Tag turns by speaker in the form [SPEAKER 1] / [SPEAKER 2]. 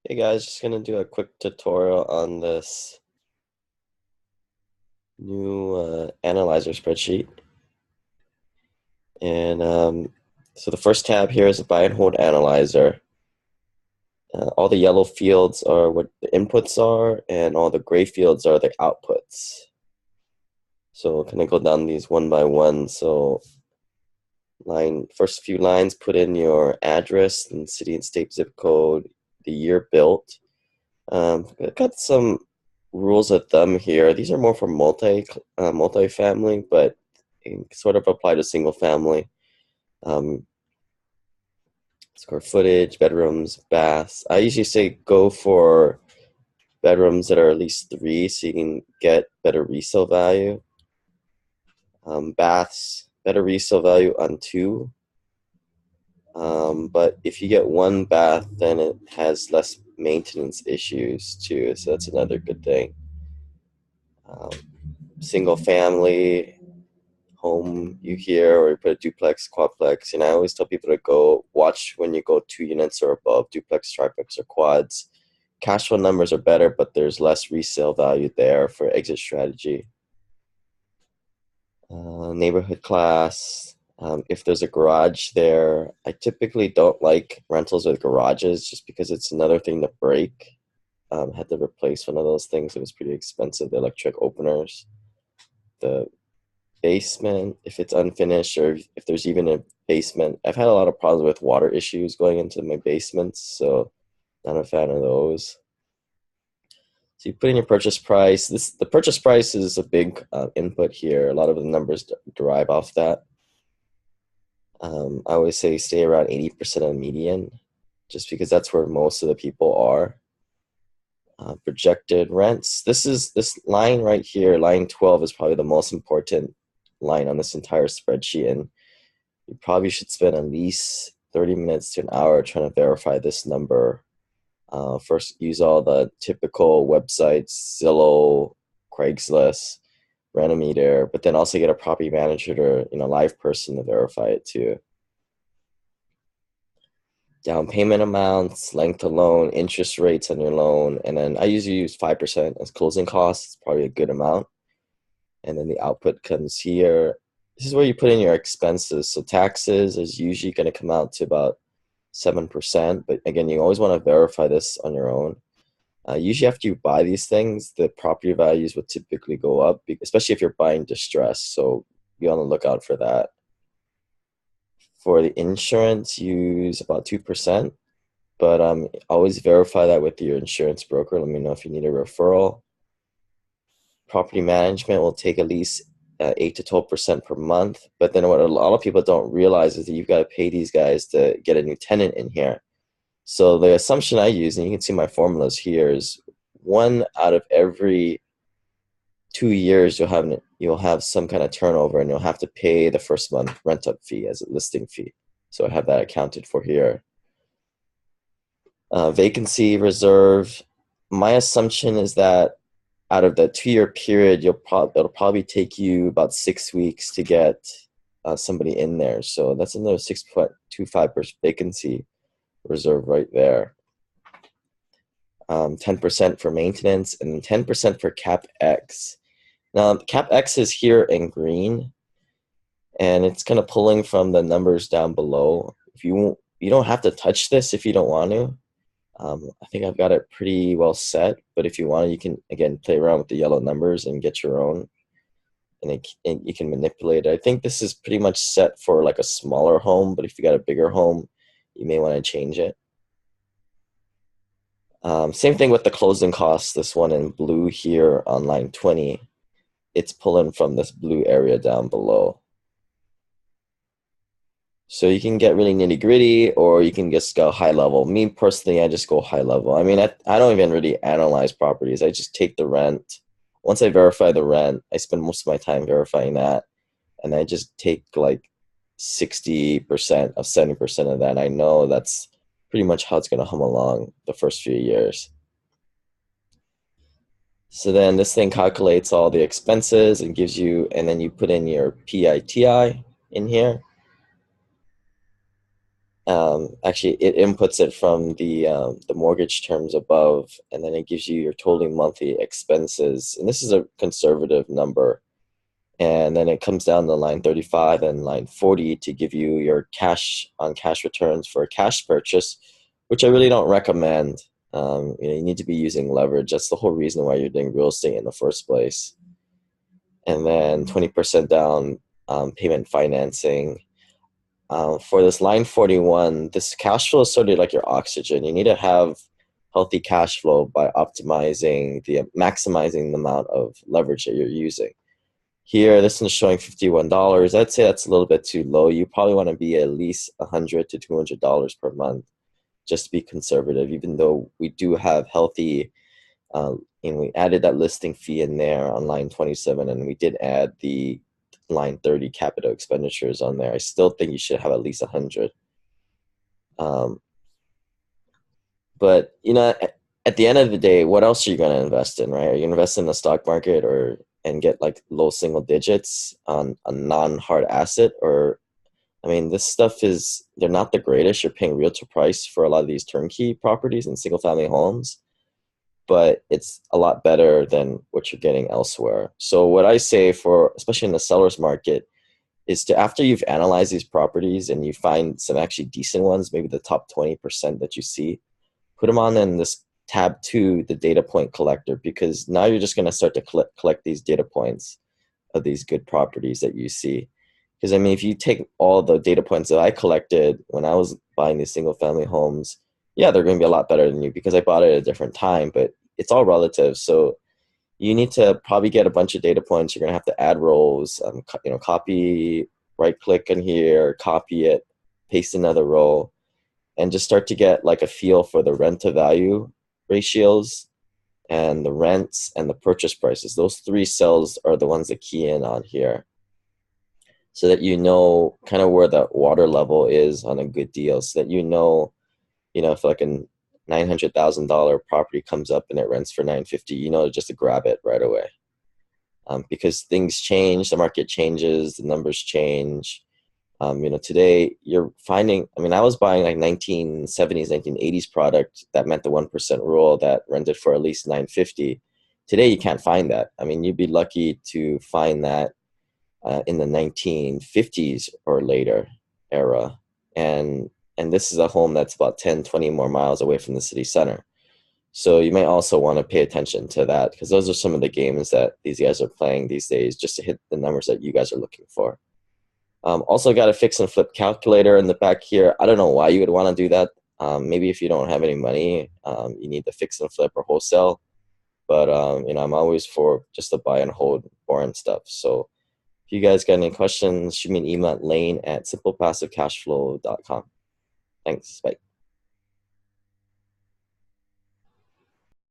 [SPEAKER 1] Hey guys, just gonna do a quick tutorial on this new Analyzer spreadsheet. And so the first tab here is a buy and hold analyzer. All the yellow fields are what the inputs are, and all the gray fields are the outputs. So we're gonna go down these one by one. So first few lines, put in your address and city and state zip code, the year built. I've got some rules of thumb here. These are more for multi-family, but sort of apply to single family. Um, Square footage, bedrooms, baths. I usually say go for bedrooms that are at least 3, so you can get better resale value. Baths, better resale value on 2. But if you get 1 bath, then it has less maintenance issues too, so that's another good thing. Um, Single family home you hear, or you put a duplex, quadplex, and I always tell people to go watch when you go 2 units or above, duplex, triplex, or quads. Cash flow numbers are better, but there's less resale value there for exit strategy. Neighborhood class. If there's a garage there, I typically don't like rentals with garages just because it's another thing to break. Had to replace one of those things. It was pretty expensive, the electric openers. The basement, if it's unfinished, or if there's even a basement. I've had a lot of problems with water issues going into my basements, so not a fan of those. So you put in your purchase price. The purchase price is a big input here. A lot of the numbers derive off that. I always say stay around 80% of the median, just because that's where most of the people are. Projected rents. This line right here, line 12, is probably the most important line on this entire spreadsheet, and you probably should spend at least 30 minutes to an hour trying to verify this number. First, use all the typical websites, Zillow, Craigslist, Renometer, but then also get a property manager to, live person to verify it too. Down payment amounts, length of loan, interest rates on your loan, and then I usually use 5% as closing costs. It's probably a good amount. And then the output comes here. This is where you put in your expenses. So taxes is usually going to come out to about 7%. But again, you always want to verify this on your own. Usually after you buy these things, the property values will typically go up, especially if you're buying distressed. So be on the lookout for that. For the insurance, use about 2%. But always verify that with your insurance broker. Let me know if you need a referral. Property management will take at least 8 to 12% per month. But then what a lot of people don't realize is that you've got to pay these guys to get a new tenant in here. So the assumption I use, and you can see my formulas here, is 1 out of every 2 years you'll have some kind of turnover, and you'll have to pay the first month rent up fee as a listing fee. So I have that accounted for here. Vacancy reserve. My assumption is that out of the 2-year period, it'll probably take you about 6 weeks to get somebody in there. So that's another 6.25% vacancy reserve right there. 10% for maintenance, and 10% for CapEx. Now, CapEx is here in green, and it's kind of pulling from the numbers down below. You don't have to touch this if you don't want to. I think I've got it pretty well set, but if you want, you can, again, play around with the yellow numbers and get your own, and you can manipulate it. I think this is pretty much set for like a smaller home, but if you got a bigger home, you may want to change it. Same thing with the closing costs. This one in blue here on line 20, it's pulling from this blue area down below. So you can get really nitty gritty, or you can just go high level. Me personally, I just go high level. I mean, I don't even really analyze properties. I just take the rent. Once I verify the rent, I spend most of my time verifying that. And I just take like 60% of 70% of that. I know that's pretty much how it's going to hum along the first few years. So then this thing calculates all the expenses and gives you, and then you put in your PITI in here. Actually, it inputs it from the mortgage terms above, and then it gives you your total monthly expenses. And this is a conservative number. And then it comes down to line 35 and line 40 to give you your cash on cash returns for a cash purchase, which I really don't recommend. You need to be using leverage. That's the whole reason why you're doing real estate in the first place. And then 20% down payment financing. For this line 41, this cash flow is sort of like your oxygen. You need to have healthy cash flow by maximizing the amount of leverage that you're using. Here, this one's showing $51. I'd say that's a little bit too low. You probably want to be at least $100 to $200 per month, just to be conservative, even though we do have healthy, and we added that listing fee in there on line 27, and we did add the line 30 capital expenditures on there. I still think you should have at least 100. But at the end of the day, what else are you going to invest in, right? Are you going to invest in the stock market and get like low single digits on a non-hard asset? Or, I mean, this stuff they're not the greatest. You're paying realtor price for a lot of these turnkey properties and single family homes, but it's a lot better than what you're getting elsewhere. So what I say especially in the seller's market, is to, after you've analyzed these properties and you find some actually decent ones, maybe the top 20% that you see, put them on in this tab 2, the data point collector, because now you're just going to start to collect these data points of these good properties that you see. Because I mean, if you take all the data points that I collected when I was buying these single family homes, yeah, they're going to be a lot better than you because I bought it at a different time, but it's all relative. So you need to probably get a bunch of data points. You're going to have to add rows, copy, right click in here, copy it, paste another row, and just start to get like a feel for the rent to value ratios and the rents and the purchase prices. Those 3 cells are the ones that key in on here, so that you know kind of where the water level is on a good deal, so that if like a $900,000 property comes up and it rents for $950, just to grab it right away. Because things change, the market changes, the numbers change. Today you're finding, I mean, I was buying like 1970s, 1980s product that meant the 1% rule that rented for at least $950. Today you can't find that. I mean, you'd be lucky to find that in the 1950s or later era. And this is a home that's about 10, 20 more miles away from the city center. So you may also want to pay attention to that, because those are some of the games that these guys are playing these days just to hit the numbers that you guys are looking for. Also got a fix and flip calculator in the back here. I don't know why you would want to do that. Maybe if you don't have any money, you need to fix and flip or wholesale. But I'm always for just the buy and hold boring stuff. So if you guys got any questions, shoot me an email at lane@simplepassivecashflow.com. Thanks. Bye.